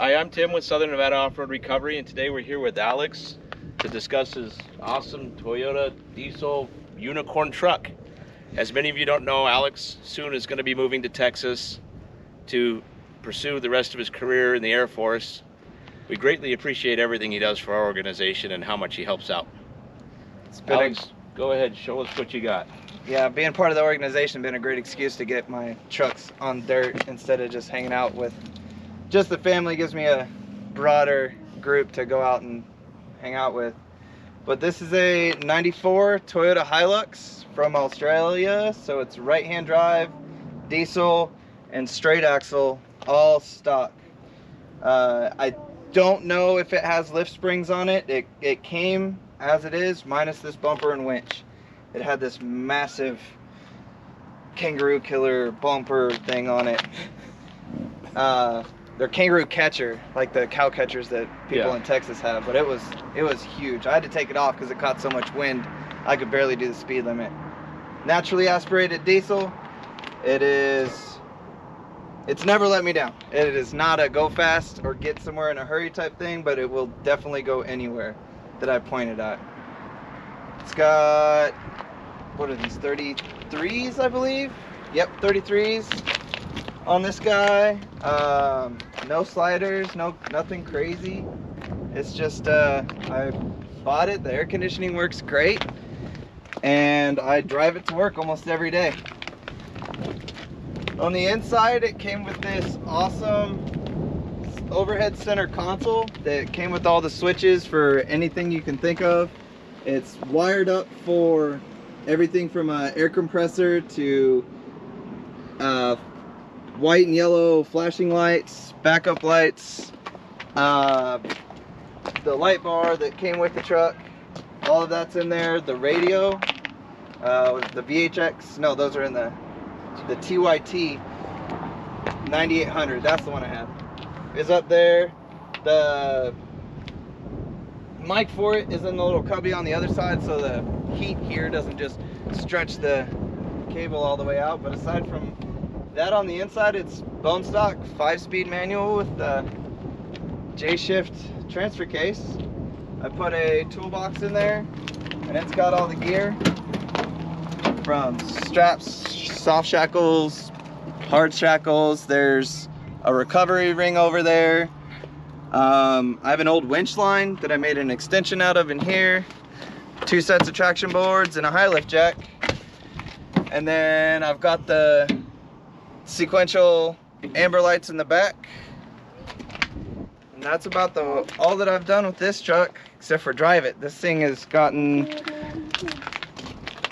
Hi, I'm Tim with Southern Nevada Off-Road Recovery, and today we're here with Alex to discuss his awesome Toyota diesel unicorn truck. As many of you don't know, Alex soon is going to be moving to Texas to pursue the rest of his career in the Air Force. We greatly appreciate everything he does for our organization and how much he helps out. Alex, go ahead, show us what you got. Yeah, being part of the organization has been a great excuse to get my trucks on dirt instead of just hanging out with just the family. Gives me a broader group to go out and hang out with. But this is a 94 Toyota Hilux from Australia, so it's right-hand drive, diesel, and straight axle, all stock. I don't know if it has lift springs on it. It came as it is, minus this bumper and winch. It had this massive kangaroo killer bumper thing on it. They're kangaroo catcher, like the cow catchers that people in Texas have, but it was huge. I had to take it off because it caught so much wind I could barely do the speed limit. Naturally aspirated diesel. It's never let me down. It is not a go fast or get somewhere in a hurry type thing, but it will definitely go anywhere that I pointed at. It's got, what are these, 33s, I believe? Yep, 33s on this guy. No sliders, nothing crazy. It's just, I bought it, the air conditioning works great, and I drive it to work almost every day. On the inside, it came with this awesome overhead center console that came with all the switches for anything you can think of. It's wired up for everything from an air compressor to white and yellow flashing lights, backup lights, the light bar that came with the truck, all of that's in there. The radio, the VHX, no, those are in the TYT 9800, that's the one I have, is up there. The mic for it is in the little cubby on the other side, so the heat here doesn't just stretch the cable all the way out. But aside from that, on the inside, it's bone stock 5-speed manual with the J-shift transfer case. I put a toolbox in there, and it's got all the gear from straps, soft shackles, hard shackles. There's a recovery ring over there. I have an old winch line that I made an extension out of in here, 2 sets of traction boards and a high lift jack. And then I've got the sequential amber lights in the back. And that's about all that I've done with this truck, except for drive it. This thing has gotten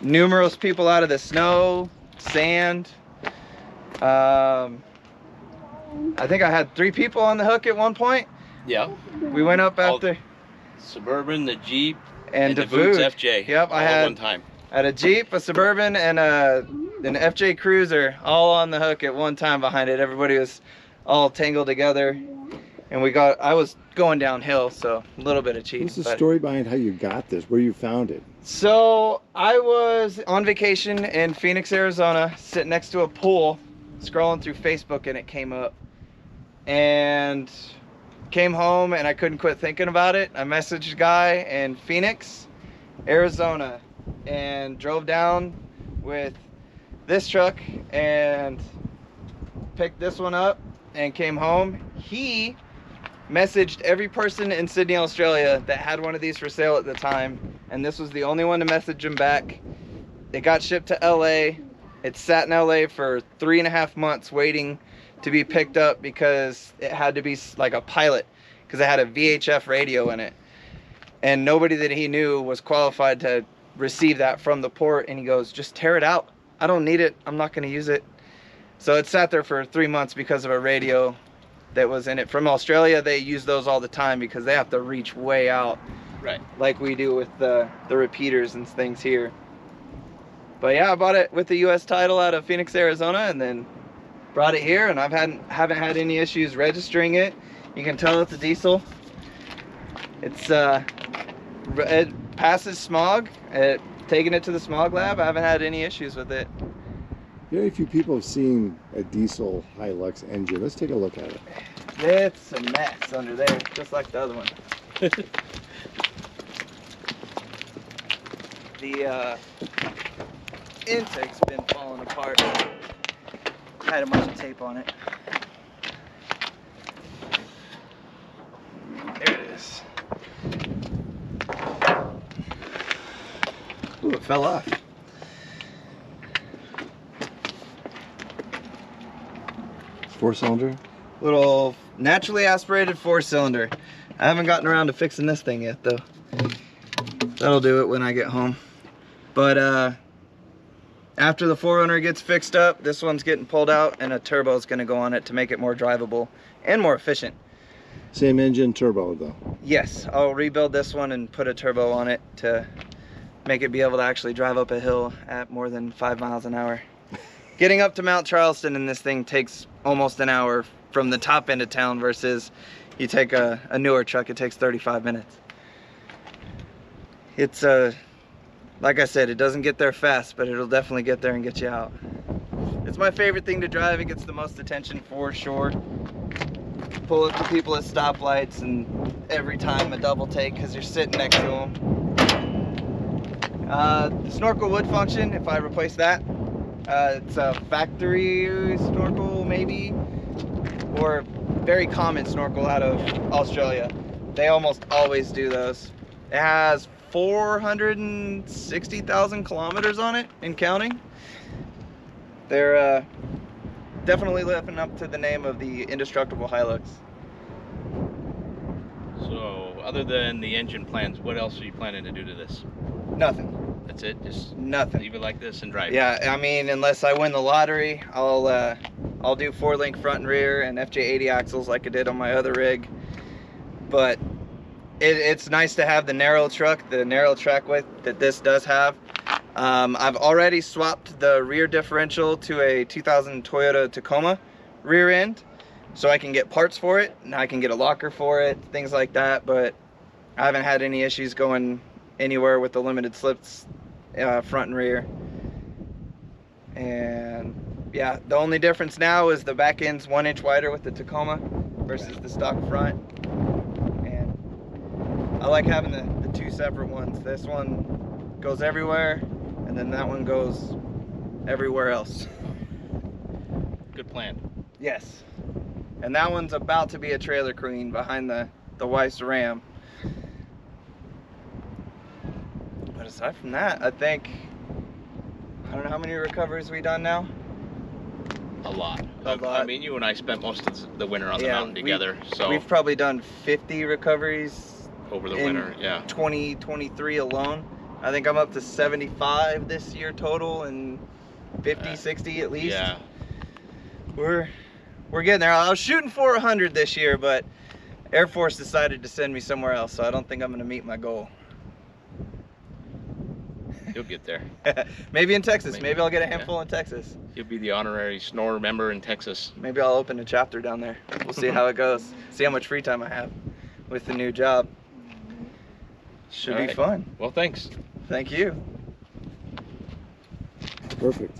numerous people out of the snow, sand. I think I had 3 people on the hook at one point. Yeah. We went up after Suburban, the Jeep, and the Boots FJ. Yep, I had one time. I had a Jeep, a Suburban, and an FJ Cruiser all on the hook at one time behind it. Everybody was all tangled together, and I was going downhill, so a little bit of cheating. What's the story behind how you got this, where you found it? So I was on vacation in Phoenix, Arizona, sitting next to a pool, scrolling through Facebook, and it came up. And came home and I couldn't quit thinking about it. I messaged a guy in Phoenix, Arizona, and drove down with this truck and picked this one up and came home. He messaged every person in Sydney, Australia that had one of these for sale at the time, and this was the only one to message him back. It got shipped to LA. It sat in LA for 3.5 months waiting to be picked up because it had to be like a pilot, because it had a VHF radio in it, and nobody that he knew was qualified to receive that from the port. And he goes, just tear it out, I don't need it, I'm not going to use it. So it sat there for 3 months because of a radio that was in it from Australia. They use those all the time because they have to reach way out, right, like we do with the repeaters and things here. But yeah, I bought it with the US title out of Phoenix, Arizona, and then brought it here, and haven't had any issues registering it. You can tell it's a diesel. It passes smog. Taking it to the smog lab, I haven't had any issues with it. Very few people have seen a diesel Hilux engine. Let's take a look at it. It's a mess under there, just like the other one. The intake's been falling apart. Had a bunch of tape on it. There it is. Ooh, it fell off. Four-cylinder? Little naturally aspirated 4-cylinder. I haven't gotten around to fixing this thing yet though. That'll do it when I get home. But after the 4Runner gets fixed up, this one's getting pulled out and a turbo is going to go on it to make it more drivable and more efficient. Same engine, turbo though. Yes, I'll rebuild this one and put a turbo on it to make it be able to actually drive up a hill at more than 5 miles an hour. Getting up to Mount Charleston in this thing takes almost an hour from the top end of town versus you take a newer truck, it takes 35 minutes. It's like I said, it doesn't get there fast, but it'll definitely get there and get you out. It's my favorite thing to drive. It gets the most attention for sure. Pull up to people at stoplights and every time a double take because you're sitting next to them. The snorkel would function if I replace that. It's a factory snorkel maybe, or very common snorkel out of Australia. They almost always do those. It has 460,000 kilometers on it and counting. They're definitely living up to the name of the indestructible Hilux. So, other than the engine plans, what else are you planning to do to this? Nothing. That's it? Just Nothing. leave it like this and drive? Yeah, I mean, unless I win the lottery, I'll do 4-link front and rear and FJ80 axles like I did on my other rig. But it's nice to have the narrow track width that this does have. I've already swapped the rear differential to a 2000 Toyota Tacoma rear end, so I can get parts for it, and I can get a locker for it, things like that, but I haven't had any issues going anywhere with the limited slips front and rear. And yeah, the only difference now is the back end's 1 inch wider with the Tacoma versus the stock front. And I like having the two separate ones. This one goes everywhere, and then that one goes everywhere else. Good plan. Yes. And that one's about to be a trailer queen behind the wife's Ram. But aside from that, I think, I don't know how many recoveries we done now. A lot. A lot. I mean, you and I spent most of the winter on the mountain together, so we've probably done 50 recoveries over the in winter, yeah. 2023 alone. I think I'm up to 75 this year total, and 50, 60 at least. Yeah. We're getting there. I was shooting for 100 this year, but Air Force decided to send me somewhere else, so I don't think I'm going to meet my goal. You'll get there. Maybe in Texas. Maybe I'll get a handful yeah. in Texas. You'll be the honorary SNORR member in Texas. Maybe I'll open a chapter down there. We'll see how it goes. See how much free time I have with the new job. Should be fun. Well, thanks. Thank you. Perfect.